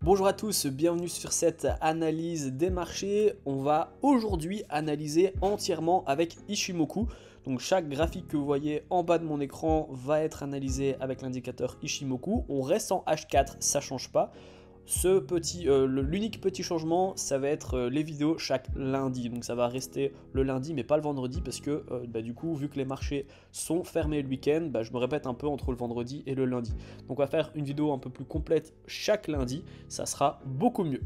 Bonjour à tous, bienvenue sur cette analyse des marchés. On va aujourd'hui analyser entièrement avec Ichimoku. Donc chaque graphique que vous voyez en bas de mon écran va être analysé avec l'indicateur Ichimoku. On reste en H4, ça ne change pas. L'unique petit changement, ça va être les vidéos chaque lundi. Donc ça va rester le lundi, mais pas le vendredi, parce que du coup, vu que les marchés sont fermés le week-end, je me répète un peu entre le vendredi et le lundi. Donc on va faire une vidéo un peu plus complète chaque lundi, ça sera beaucoup mieux.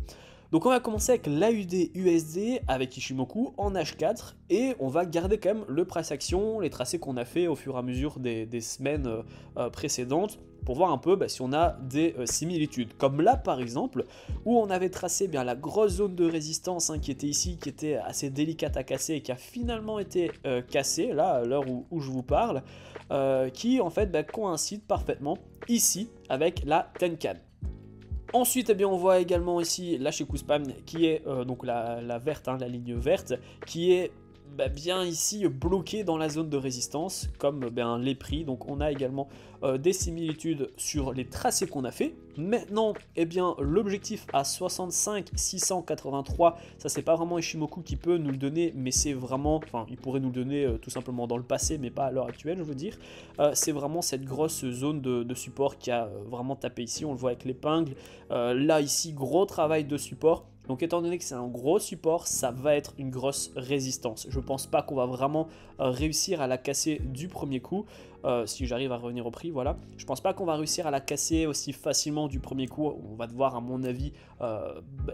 Donc on va commencer avec l'AUD-USD avec Ichimoku en H4 et on va garder quand même le price action, les tracés qu'on a fait au fur et à mesure des semaines précédentes pour voir un peu si on a des similitudes. Comme là par exemple où on avait tracé la grosse zone de résistance qui était ici, qui était assez délicate à casser et qui a finalement été cassée là à l'heure où je vous parle, qui en fait coïncide parfaitement ici avec la Tenkan. Ensuite, on voit également ici la Chikuspan qui est donc la verte, la ligne verte, qui est bien ici bloquée dans la zone de résistance, comme les prix. Donc on a également des similitudes sur les tracés qu'on a fait. Maintenant, l'objectif à 65 683, ça c'est pas vraiment Ichimoku qui peut nous le donner, mais c'est vraiment, il pourrait nous le donner tout simplement dans le passé, mais pas à l'heure actuelle, je veux dire. C'est vraiment cette grosse zone de support qui a vraiment tapé ici, on le voit avec l'épingle. Là ici, gros travail de support. Donc étant donné que c'est un gros support, ça va être une grosse résistance. Je pense pas qu'on va vraiment réussir à la casser du premier coup. Si j'arrive à revenir au prix, voilà. Je pense pas qu'on va réussir à la casser aussi facilement du premier coup. On va devoir, à mon avis,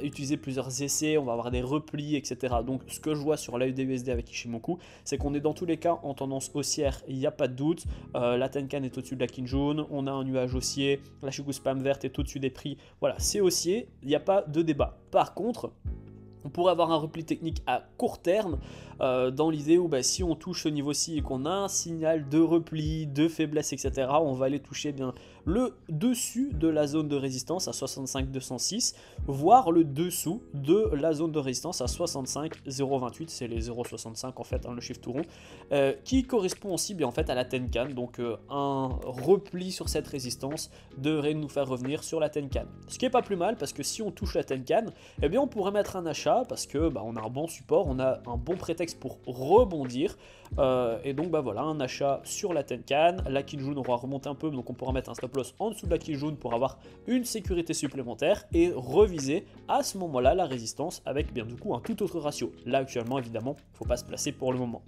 utiliser plusieurs essais. On va avoir des replis, etc. Donc ce que je vois sur l'AUD-USD avec Ichimoku, c'est qu'on est dans tous les cas en tendance haussière. Il n'y a pas de doute. La Tenkan est au-dessus de la Kijun. On a un nuage haussier. La Chikuspan verte est au-dessus des prix. Voilà, c'est haussier. Il n'y a pas de débat. Par contre, on pourrait avoir un repli technique à court terme dans l'idée où si on touche ce niveau-ci et qu'on a un signal de repli, de faiblesse, etc., on va aller toucher le dessus de la zone de résistance à 65 206, voire le dessous de la zone de résistance à 65 028, c'est les 0,65 en fait, le chiffre tout rond, qui correspond aussi en fait à la Tenkan. Donc un repli sur cette résistance devrait nous faire revenir sur la Tenkan. Ce qui est pas plus mal, parce que si on touche la Tenkan, on pourrait mettre un achat parce que on a un bon support, on a un bon prétexte pour rebondir, et donc voilà, un achat sur la Tenkan. La Kijun aura remonté un peu, donc on pourra mettre un stop loss en dessous de la Kijun pour avoir une sécurité supplémentaire et reviser à ce moment-là la résistance avec du coup un tout autre ratio. Là actuellement évidemment, il ne faut pas se placer pour le moment.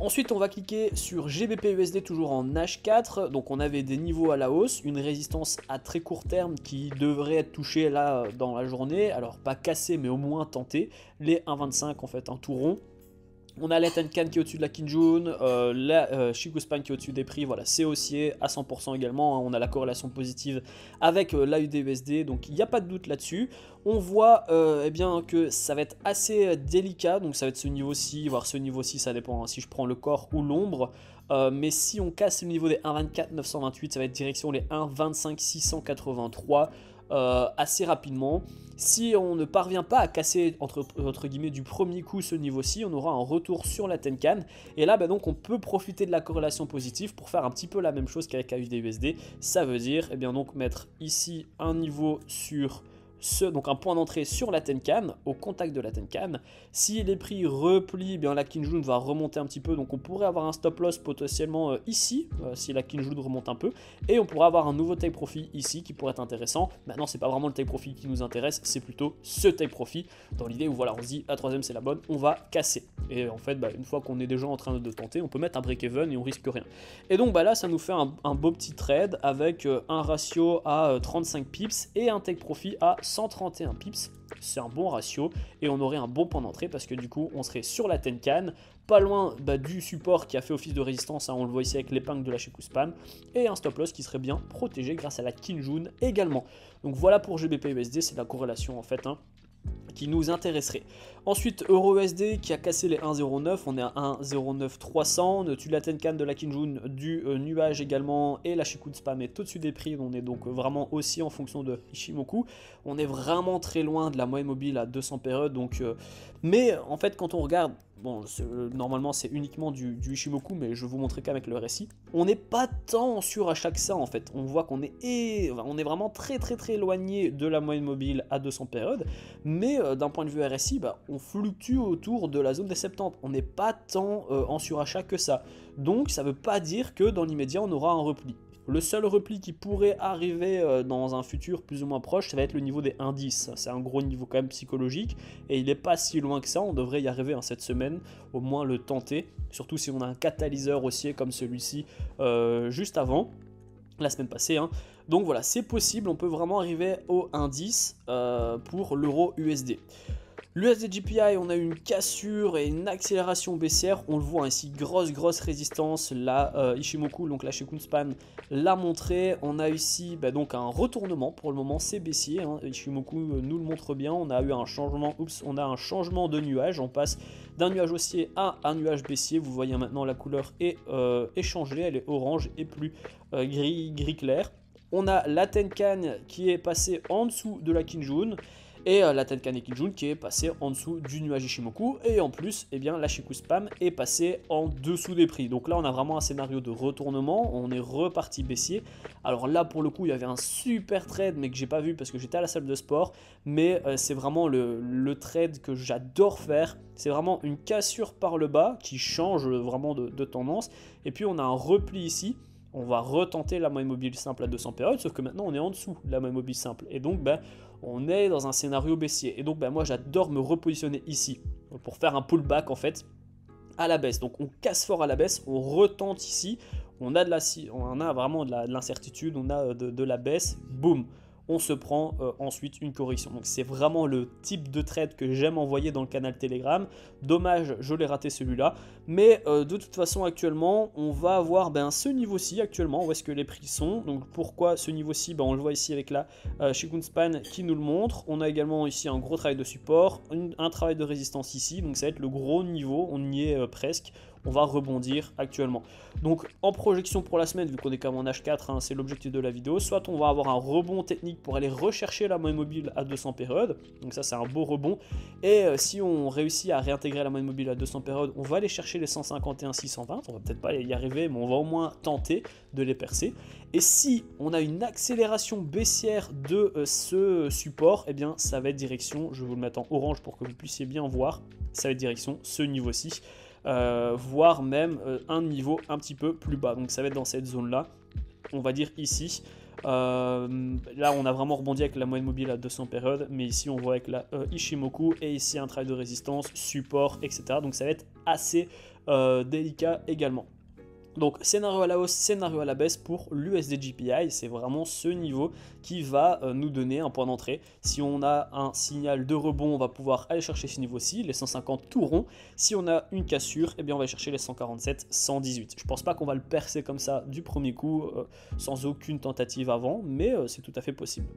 Ensuite, on va cliquer sur GBP-USD toujours en H4. Donc on avait des niveaux à la hausse, une résistance à très court terme qui devrait être touchée là dans la journée. Alors pas cassée, mais au moins tentée. Les 1,25 en fait, un tout rond. On a la Tenkan qui est au-dessus de la Kijun, la Chikuspan qui est au-dessus des prix, voilà, c'est haussier à 100% également, on a la corrélation positive avec l'AUD-USD, donc il n'y a pas de doute là-dessus. On voit que ça va être assez délicat, donc ça va être ce niveau-ci, voire ce niveau-ci, ça dépend si je prends le corps ou l'ombre. Mais si on casse le niveau des 1,24 928, ça va être direction les 1,25 683 assez rapidement. Si on ne parvient pas à casser entre guillemets du premier coup ce niveau-ci, on aura un retour sur la Tenkan. Et là, donc on peut profiter de la corrélation positive pour faire un petit peu la même chose qu'avec AUD-USD. Ça veut dire donc mettre ici un niveau sur donc un point d'entrée sur la Tenkan, au contact de la Tenkan. Si les prix replient, la Kijun va remonter un petit peu, donc on pourrait avoir un stop loss potentiellement ici, si la Kijun remonte un peu, et on pourrait avoir un nouveau take profit ici qui pourrait être intéressant. Maintenant, c'est pas vraiment le take profit qui nous intéresse, c'est plutôt ce take profit, dans l'idée où voilà, on se dit la troisième c'est la bonne, on va casser. Et en fait, une fois qu'on est déjà en train de tenter, on peut mettre un break-even et on risque rien. Et donc là, ça nous fait un beau petit trade avec un ratio à 35 pips et un take profit à 131 pips, c'est un bon ratio et on aurait un bon point d'entrée parce que du coup on serait sur la Tenkan, pas loin du support qui a fait office de résistance, on le voit ici avec l'épingle de la Chikuspan, et un stop loss qui serait bien protégé grâce à la Kijun également. Donc voilà pour GBP-USD, c'est la corrélation en fait qui nous intéresserait. Ensuite, Euro-USD qui a cassé les 1,09, on est à 1,09 300, au-dessus de la Tenkan, de la Kijun, du nuage également, et la Chikuspan est au-dessus des prix, on est donc vraiment aussi en fonction de Ichimoku. On est vraiment très loin de la moyenne mobile à 200 périodes, donc mais en fait quand on regarde bon, normalement c'est uniquement du Ishimoku, mais je vais vous montrer qu'avec le RSI, on n'est pas tant sûr à chaque ça en fait. On voit qu'on est, on est vraiment très éloigné de la moyenne mobile à 200 périodes, mais d'un point de vue RSI, on fluctue autour de la zone des 70. On n'est pas tant en surachat que ça. Donc ça ne veut pas dire que dans l'immédiat on aura un repli. Le seul repli qui pourrait arriver dans un futur plus ou moins proche, ça va être le niveau des indices. C'est un gros niveau quand même psychologique et il n'est pas si loin que ça. On devrait y arriver cette semaine, au moins le tenter. Surtout si on a un catalyseur haussier comme celui-ci juste avant, la semaine passée. Donc voilà, c'est possible, on peut vraiment arriver au indice pour l'euro USD. L'USD GPI, on a eu une cassure et une accélération baissière, on le voit ici, grosse résistance, là Ishimoku, donc la Shikunspan l'a montré, on a ici donc un retournement, pour le moment c'est baissier, Ishimoku nous le montre bien, on a eu un changement, on a un changement de nuage, on passe d'un nuage haussier à un nuage baissier, vous voyez maintenant la couleur est changée, elle est orange et plus gris clair. On a la Tenkan qui est passée en dessous de la Kinjun, et la Tenkan et Kijun qui est passée en dessous du nuage Ishimoku, et en plus la Shikuspam est passée en dessous des prix. Donc là on a vraiment un scénario de retournement, on est reparti baissier. Alors là pour le coup il y avait un super trade mais que j'ai pas vu parce que j'étais à la salle de sport, mais c'est vraiment le trade que j'adore faire. C'est vraiment une cassure par le bas qui change vraiment de tendance, et puis on a un repli ici. On va retenter la moyenne mobile simple à 200 périodes, sauf que maintenant on est en dessous de la moyenne mobile simple. Et donc on est dans un scénario baissier. Et donc moi j'adore me repositionner ici pour faire un pullback en fait à la baisse. Donc on casse fort à la baisse, on retente ici, on a vraiment de l'incertitude, on a de la baisse, boum, on se prend ensuite une correction. Donc c'est vraiment le type de trade que j'aime envoyer dans le canal Telegram. Dommage, je l'ai raté celui-là. Mais de toute façon actuellement, on va avoir ce niveau-ci actuellement, où est-ce que les prix sont. Donc pourquoi ce niveau-ci, on le voit ici avec la Shikunspan qui nous le montre. On a également ici un gros travail de support, un travail de résistance ici. Donc ça va être le gros niveau, on y est presque. On va rebondir actuellement. Donc en projection pour la semaine, vu qu'on est comme en H4, c'est l'objectif de la vidéo, soit on va avoir un rebond technique pour aller rechercher la moyenne mobile à 200 périodes, donc ça c'est un beau rebond, et si on réussit à réintégrer la moyenne mobile à 200 périodes, on va aller chercher les 151, 620, on va peut-être pas y arriver, mais on va au moins tenter de les percer. Et si on a une accélération baissière de ce support, eh bien ça va être direction, je vais vous le mettre en orange pour que vous puissiez bien voir, ça va être direction ce niveau-ci. Voire même un niveau un petit peu plus bas, donc ça va être dans cette zone là, on va dire ici. Là on a vraiment rebondi avec la moyenne mobile à 200 périodes, mais ici on voit avec la Ishimoku, et ici un travail de résistance, support, etc. Donc ça va être assez délicat également. Donc scénario à la hausse, scénario à la baisse pour l'USD GPI, c'est vraiment ce niveau qui va nous donner un point d'entrée. Si on a un signal de rebond, on va pouvoir aller chercher ce niveau-ci, les 150 tout rond. Si on a une cassure, eh bien on va chercher les 147, 118. Je pense pas qu'on va le percer comme ça du premier coup, sans aucune tentative avant, mais c'est tout à fait possible.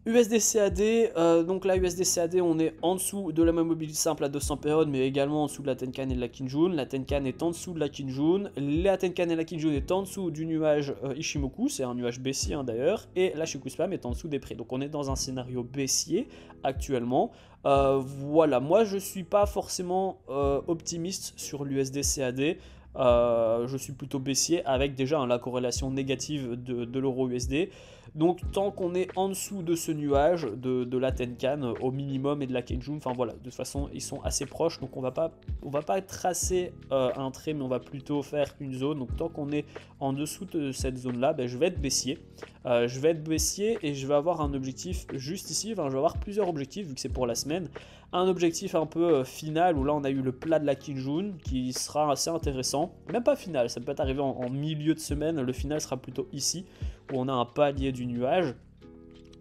USD-CAD, donc là USD-CAD on est en dessous de la moyenne mobile simple à 200 périodes, mais également en dessous de la Tenkan et de la Kinjun. La Tenkan est en dessous de la Kinjun, la Tenkan et la Kinjun est en dessous du nuage Ishimoku, c'est un nuage baissier d'ailleurs, et la Shikuspam est en dessous des prix. Donc on est dans un scénario baissier actuellement. Voilà, moi je suis pas forcément optimiste sur l'USD-CAD. Je suis plutôt baissier avec déjà la corrélation négative de l'euro USD. Donc tant qu'on est en dessous de ce nuage de la Tenkan au minimum et de la Kinjun, enfin voilà, de toute façon ils sont assez proches, donc on va pas tracer un trait, mais on va plutôt faire une zone. Donc tant qu'on est en dessous de cette zone là, je vais être baissier. Je vais être baissier et je vais avoir un objectif juste ici, enfin je vais avoir plusieurs objectifs vu que c'est pour la semaine. Un objectif un peu final où là on a eu le plat de la Kinjun qui sera assez intéressant, même pas final, ça peut être arrivé en milieu de semaine, le final sera plutôt ici où on a un palier du nuage,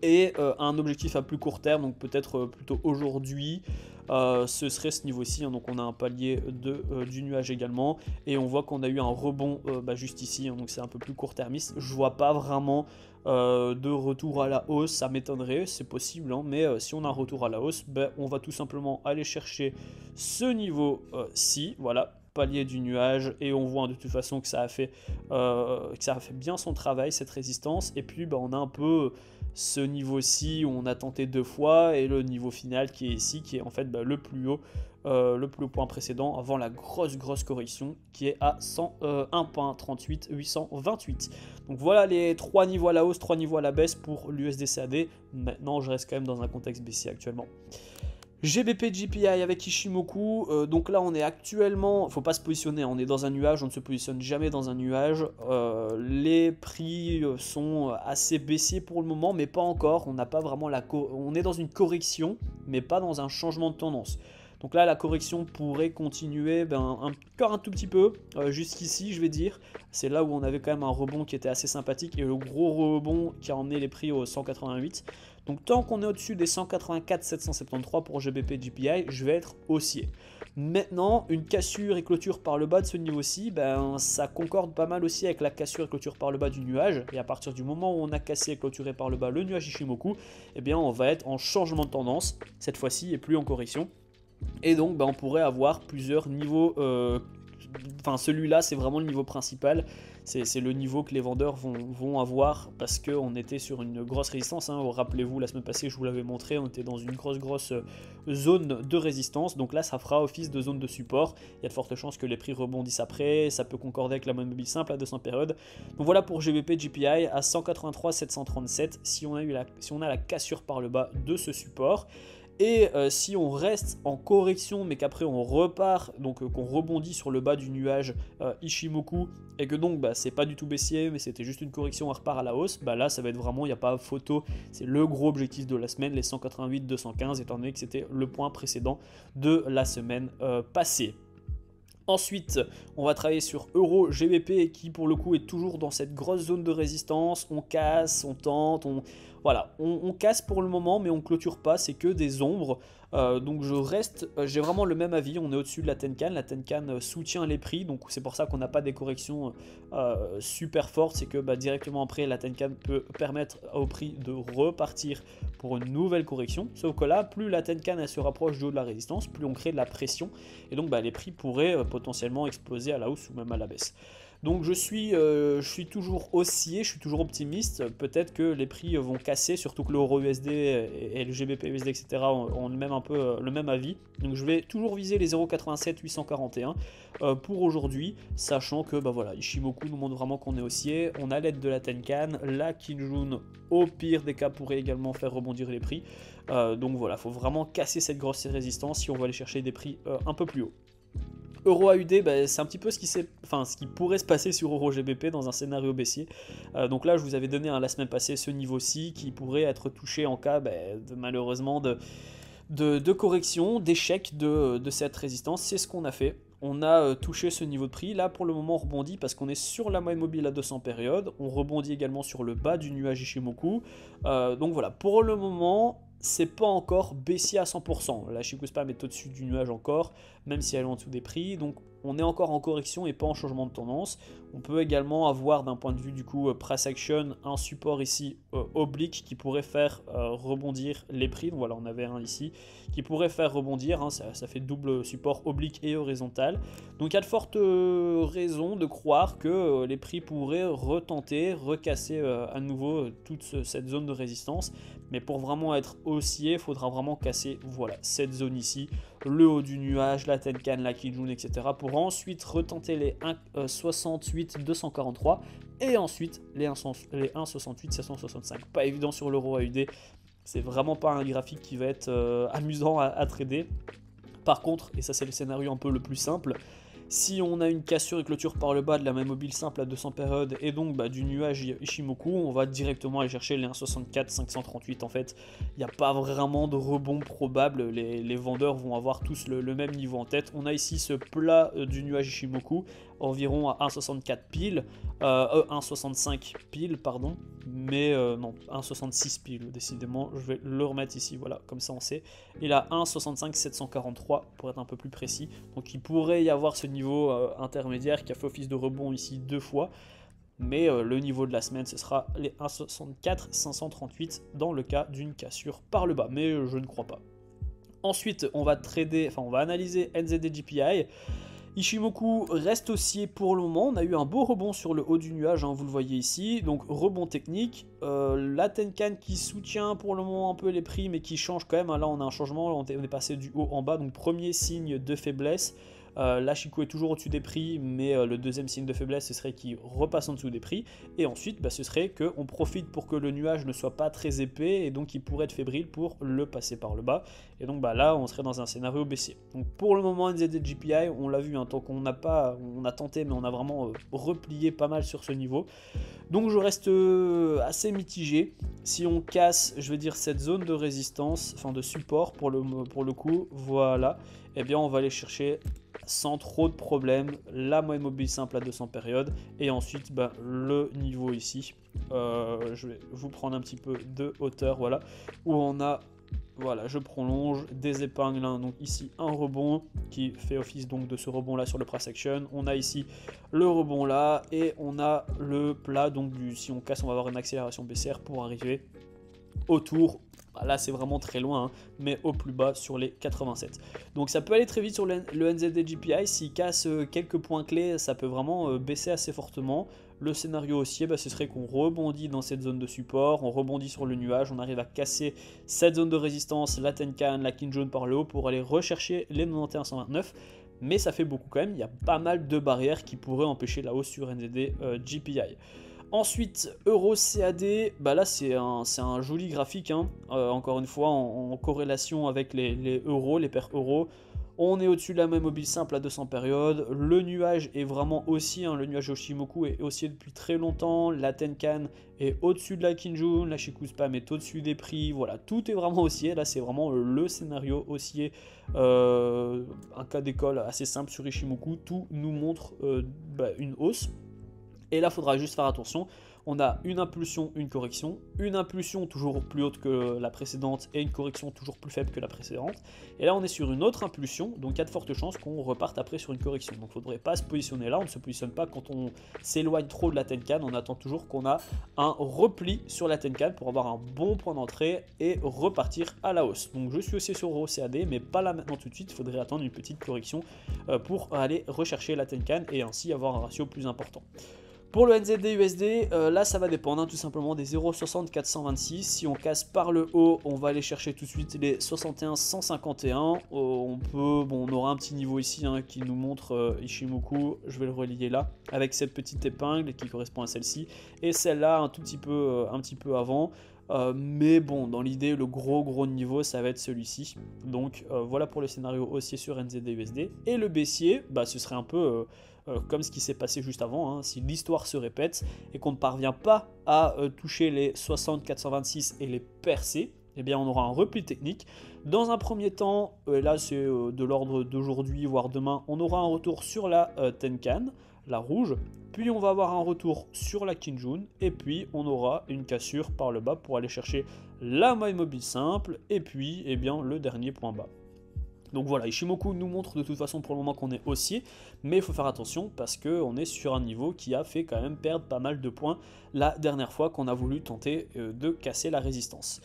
et un objectif à plus court terme, donc peut-être plutôt aujourd'hui, ce serait ce niveau-ci, donc on a un palier du nuage également, et on voit qu'on a eu un rebond juste ici, donc c'est un peu plus court-termiste. Je vois pas vraiment de retour à la hausse, ça m'étonnerait, c'est possible, mais si on a un retour à la hausse, on va tout simplement aller chercher ce niveau-ci, voilà, palier du nuage, et on voit de toute façon que ça a fait bien son travail, cette résistance. Et puis on a un peu ce niveau-ci où on a tenté 2 fois, et le niveau final qui est ici, qui est en fait le plus haut point précédent avant la grosse correction qui est à 101.38 828. Donc voilà les 3 niveaux à la hausse, 3 niveaux à la baisse pour l'USDCAD. Maintenant, je reste quand même dans un contexte baissier actuellement. GBP GPI avec Ishimoku, donc là on est actuellement, faut pas se positionner, on est dans un nuage, on ne se positionne jamais dans un nuage. Les prix sont assez baissiers pour le moment, mais pas encore. On n'a pas vraiment on est dans une correction, mais pas dans un changement de tendance. Donc là, la correction pourrait continuer encore un tout petit peu, jusqu'ici, je vais dire. C'est là où on avait quand même un rebond qui était assez sympathique et le gros rebond qui a emmené les prix au 188. Donc tant qu'on est au-dessus des 184 773 pour GBP GPI, je vais être haussier. Maintenant, une cassure et clôture par le bas de ce niveau-ci, ça concorde pas mal aussi avec la cassure et clôture par le bas du nuage. Et à partir du moment où on a cassé et clôturé par le bas le nuage Ishimoku, on va être en changement de tendance, cette fois-ci, et plus en correction. Et donc on pourrait avoir plusieurs niveaux, celui-là c'est vraiment le niveau principal, c'est le niveau que les vendeurs vont avoir parce qu'on était sur une grosse résistance, hein. Rappelez-vous la semaine passée je vous l'avais montré, on était dans une grosse zone de résistance, donc là ça fera office de zone de support, il y a de fortes chances que les prix rebondissent après, ça peut concorder avec la moyenne mobile simple à 200 périodes. Donc voilà pour GBP GPI à 183 737 si on a la cassure par le bas de ce support. Et si on reste en correction mais qu'après on repart, donc qu'on rebondit sur le bas du nuage Ishimoku et que donc c'est pas du tout baissier mais c'était juste une correction, on repart à la hausse, là ça va être vraiment, il n'y a pas photo, c'est le gros objectif de la semaine, les 188-215 étant donné que c'était le point précédent de la semaine passée. Ensuite, on va travailler sur Euro GBP qui pour le coup est toujours dans cette grosse zone de résistance. On casse, on tente, on casse pour le moment mais on clôture pas, c'est que des ombres. Donc j'ai vraiment le même avis, on est au-dessus de la Tenkan. La Tenkan soutient les prix, donc c'est pour ça qu'on n'a pas des corrections super fortes. C'est que directement après la Tenkan peut permettre au prix de repartir pour une nouvelle correction. Sauf que là, plus la Tenkan elle se rapproche du haut de la résistance, plus on crée de la pression. Et donc les prix pourraient potentiellement exploser à la hausse ou même à la baisse. Donc je suis toujours haussier, je suis toujours optimiste. Peut-être que les prix vont casser, surtout que l'euro USD et le GBP USD, etc. ont même un peu le même avis. Donc je vais toujours viser les 0,87 841 pour aujourd'hui, sachant que Ishimoku nous montre vraiment qu'on est haussier. On a l'aide de la Tenkan, la Kijun au pire des cas pourrait également faire rebondir les prix. Donc voilà, il faut vraiment casser cette grosse résistance si on veut aller chercher des prix un peu plus haut. Euro AUD, c'est un petit peu ce qui pourrait se passer sur Euro GBP dans un scénario baissier. Donc là, je vous avais donné la semaine passée ce niveau-ci qui pourrait être touché en cas malheureusement de correction, d'échec de cette résistance. C'est ce qu'on a fait. On a touché ce niveau de prix. Là, pour le moment, on rebondit parce qu'on est sur la moyenne mobile à 200 périodes. On rebondit également sur le bas du nuage Ishimoku. Donc voilà, pour le moment, c'est pas encore baissier à 100%. La Chikou Spam est au-dessus du nuage encore, même si elle est en dessous des prix. Donc on est encore en correction et pas en changement de tendance. On peut également avoir d'un point de vue du coup price action un support ici oblique qui pourrait faire rebondir les prix. Donc voilà, on avait un ici qui pourrait faire rebondir, hein, ça fait double support oblique et horizontal. Donc il y a de fortes raisons de croire que les prix pourraient retenter, recasser à nouveau toute cette zone de résistance. Mais pour vraiment être haussier, il faudra vraiment casser cette zone ici, le haut du nuage, la Tenkan, la Kijun, etc. pour ensuite retenter les 1,68 243 et ensuite les 1,68 765. Pas évident sur l'euro AUD, c'est vraiment pas un graphique qui va être amusant à trader. Par contre, et ça c'est le scénario un peu le plus simple, si on a une cassure et clôture par le bas de la même mobile simple à 200 périodes et donc du nuage Ishimoku, on va directement aller chercher les 1,64 538 en fait. Il n'y a pas vraiment de rebond probable, les vendeurs vont avoir tous le même niveau en tête. On a ici ce plat du nuage Ishimoku, environ à 1,64 pile, 1,65 pile pardon, mais non, 1,66 pile décidément, je vais le remettre ici, voilà, comme ça on sait. Il a 1,65 743 pour être un peu plus précis, donc il pourrait y avoir ce niveau intermédiaire qui a fait office de rebond ici 2 fois, mais le niveau de la semaine ce sera les 1,64 538 dans le cas d'une cassure par le bas, mais je ne crois pas. Ensuite on va analyser NZD GPI. Ishimoku reste haussier pour le moment, on a eu un beau rebond sur le haut du nuage, hein, vous le voyez ici, donc rebond technique, la Tenkan qui soutient pour le moment un peu les prix mais qui change quand même, hein. Là on a un changement, on est passé du haut en bas, donc premier signe de faiblesse. Là Chico est toujours au-dessus des prix, mais le deuxième signe de faiblesse ce serait qu'il repasse en dessous des prix, et ensuite ce serait qu'on profite pour que le nuage ne soit pas très épais, et donc il pourrait être fébrile pour le passer par le bas, et donc là on serait dans un scénario baissier. Donc pour le moment NZD GPI, on l'a vu, hein, tant qu'on n'a pas, on a tenté mais on a vraiment replié pas mal sur ce niveau, donc je reste assez mitigé. Si on casse, je veux dire, cette zone de résistance, enfin de support pour le coup, voilà, et bien on va aller chercher sans trop de problèmes la moyenne mobile simple à 200 périodes, et ensuite le niveau ici, je vais vous prendre un petit peu de hauteur, voilà, où on a, voilà, je prolonge des épingles, hein, donc ici un rebond qui fait office donc de ce rebond là sur le price action, on a ici le rebond là, et on a le plat, donc si on casse on va avoir une accélération baissière pour arriver autour, là c'est vraiment très loin, hein, mais au plus bas sur les 87. Donc ça peut aller très vite sur le NZD GPI, s'il casse quelques points clés, ça peut vraiment baisser assez fortement. Le scénario haussier, ce serait qu'on rebondit dans cette zone de support, on rebondit sur le nuage, on arrive à casser cette zone de résistance, la Tenkan, la Kinjun par le haut pour aller rechercher les 91-129. Mais ça fait beaucoup quand même, il y a pas mal de barrières qui pourraient empêcher la hausse sur NZD GPI. Ensuite, Euro CAD, là c'est un joli graphique, hein. Encore une fois en corrélation avec les euros, les paires euros. On est au-dessus de la même mobile simple à 200 périodes, le nuage est vraiment haussier, hein. Le nuage Yoshimoku est haussier depuis très longtemps, la Tenkan est au-dessus de la Kinjun, la Chikou Spam est au-dessus des prix, voilà, tout est vraiment haussier, là c'est vraiment le scénario haussier, un cas d'école assez simple sur Ishimoku, tout nous montre une hausse. Et là, il faudra juste faire attention. On a une impulsion toujours plus haute que la précédente et une correction toujours plus faible que la précédente. Et là, on est sur une autre impulsion, donc il y a de fortes chances qu'on reparte après sur une correction. Donc il ne faudrait pas se positionner là, on ne se positionne pas quand on s'éloigne trop de la Tenkan, on attend toujours qu'on a un repli sur la Tenkan pour avoir un bon point d'entrée et repartir à la hausse. Donc je suis aussi sur Euro CAD, mais pas là maintenant tout de suite, il faudrait attendre une petite correction pour aller rechercher la Tenkan et ainsi avoir un ratio plus important. Pour le NZD USD, là ça va dépendre, hein, tout simplement des 0,60 426. Si on casse par le haut, on va aller chercher tout de suite les 61 151. On aura un petit niveau ici, hein, qui nous montre Ishimoku. Je vais le relier là avec cette petite épingle qui correspond à celle-ci et celle-là un petit peu avant. Mais bon, dans l'idée, le gros niveau, ça va être celui-ci. Donc voilà pour le scénario haussier sur NZD USD. Et le baissier, ce serait un peu comme ce qui s'est passé juste avant, hein. Si l'histoire se répète et qu'on ne parvient pas à toucher les 60 426 et les percer, eh bien on aura un repli technique. Dans un premier temps, là c'est de l'ordre d'aujourd'hui voire demain, on aura un retour sur la Tenkan, la rouge, puis on va avoir un retour sur la Kinjun, et puis on aura une cassure par le bas pour aller chercher la moyenne mobile simple, et puis le dernier point bas. Donc voilà, Ishimoku nous montre de toute façon pour le moment qu'on est haussier, mais il faut faire attention parce qu'on est sur un niveau qui a fait quand même perdre pas mal de points la dernière fois qu'on a voulu tenter de casser la résistance.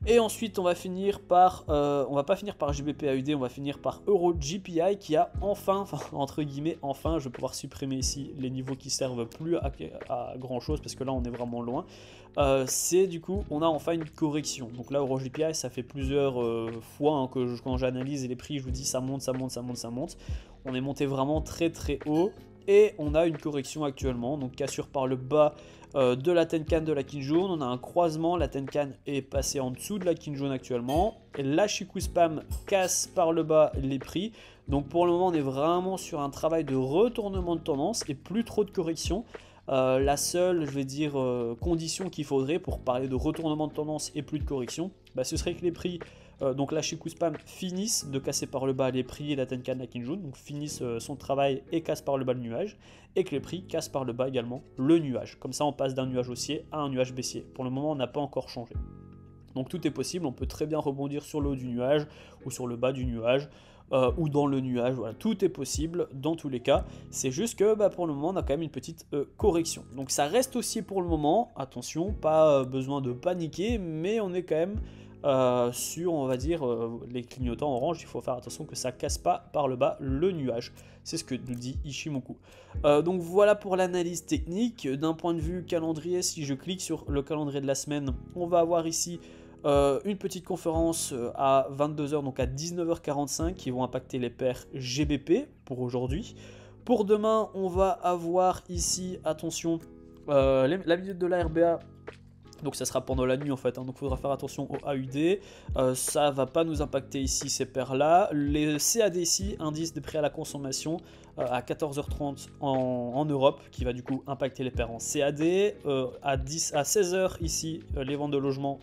Et ensuite on va finir par, on va pas finir par GBP AUD, on va finir par Euro GPI qui a enfin, entre guillemets enfin, je vais pouvoir supprimer ici les niveaux qui servent plus à grand chose parce que là on est vraiment loin. C'est du coup on a enfin une correction. Donc là Euro GPI ça fait plusieurs fois, hein, que quand j'analyse les prix je vous dis ça monte. On est monté vraiment très haut et on a une correction actuellement, donc cassure par le bas de la Tenkan, de la Kinjun. On a un croisement, la Tenkan est passée en dessous de la Kinjun actuellement, et la Chikou Spam casse par le bas les prix. Donc pour le moment on est vraiment sur un travail de retournement de tendance et plus trop de correction. La seule, je vais dire, condition qu'il faudrait pour parler de retournement de tendance et plus de correction, ce serait que les prix, donc la Chikou Spam, finissent de casser par le bas les prix et la Tenkan, la Kinjun, donc finissent son travail et cassent par le bas le nuage, et que les prix cassent par le bas également le nuage. Comme ça on passe d'un nuage haussier à un nuage baissier. Pour le moment on n'a pas encore changé. Donc tout est possible, on peut très bien rebondir sur le haut du nuage ou sur le bas du nuage. Ou dans le nuage, voilà, tout est possible dans tous les cas, c'est juste que pour le moment on a quand même une petite correction, donc ça reste haussier pour le moment, attention, pas besoin de paniquer, mais on est quand même sur, on va dire, les clignotants orange. Il faut faire attention que ça casse pas par le bas le nuage. C'est ce que nous dit Ishimoku. Donc voilà pour l'analyse technique. D'un point de vue calendrier, si je clique sur le calendrier de la semaine, on va avoir ici une petite conférence à 22h, donc à 19h45, qui vont impacter les paires GBP pour aujourd'hui. Pour demain, on va avoir ici, attention, la minute de la RBA. Donc ça sera pendant la nuit en fait, hein, donc il faudra faire attention au AUD. Ça va pas nous impacter ici ces paires là. Les CAD ici, indice des prix à la consommation, à 14h30 en Europe, qui va du coup impacter les paires en CAD. À 16h ici, les ventes de logements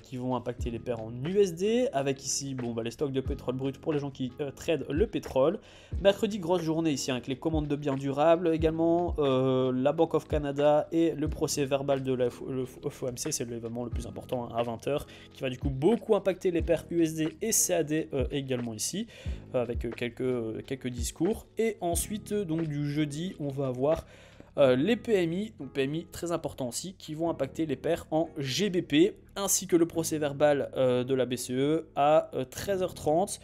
qui vont impacter les paires en USD, avec ici les stocks de pétrole brut pour les gens qui tradent le pétrole. Mercredi, grosse journée ici avec les commandes de biens durables également, la Bank of Canada et le procès verbal de la FOMC, c'est l'événement le plus important, hein, à 20h, qui va du coup beaucoup impacter les paires USD et CAD également ici, avec quelques discours. Et ensuite, donc du jeudi, on va avoir les PMI, donc PMI très important aussi, qui vont impacter les paires en GBP, ainsi que le procès verbal de la BCE à 13h30,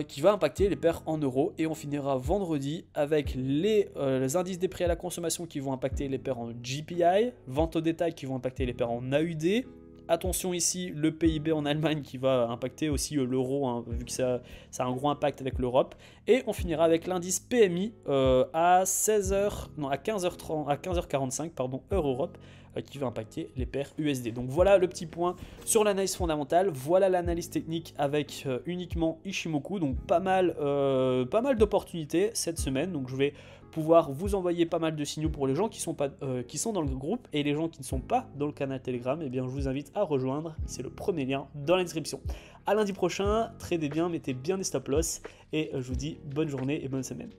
qui va impacter les paires en euros. Et on finira vendredi avec les indices des prix à la consommation qui vont impacter les paires en GPI, vente au détail qui vont impacter les paires en AUD. Attention ici, le PIB en Allemagne qui va impacter aussi l'euro, hein, vu que ça a un gros impact avec l'Europe. Et on finira avec l'indice PMI à 15h45, heure Europe, qui va impacter les paires USD. Donc voilà le petit point sur l'analyse fondamentale. Voilà l'analyse technique avec uniquement Ishimoku. Donc pas mal d'opportunités cette semaine. Donc je vais pouvoir vous envoyer pas mal de signaux pour les gens qui sont dans le groupe, et les gens qui ne sont pas dans le canal Telegram, eh bien je vous invite à rejoindre, c'est le premier lien dans la description. À lundi prochain, tradez bien, mettez bien des stop loss, et je vous dis bonne journée et bonne semaine.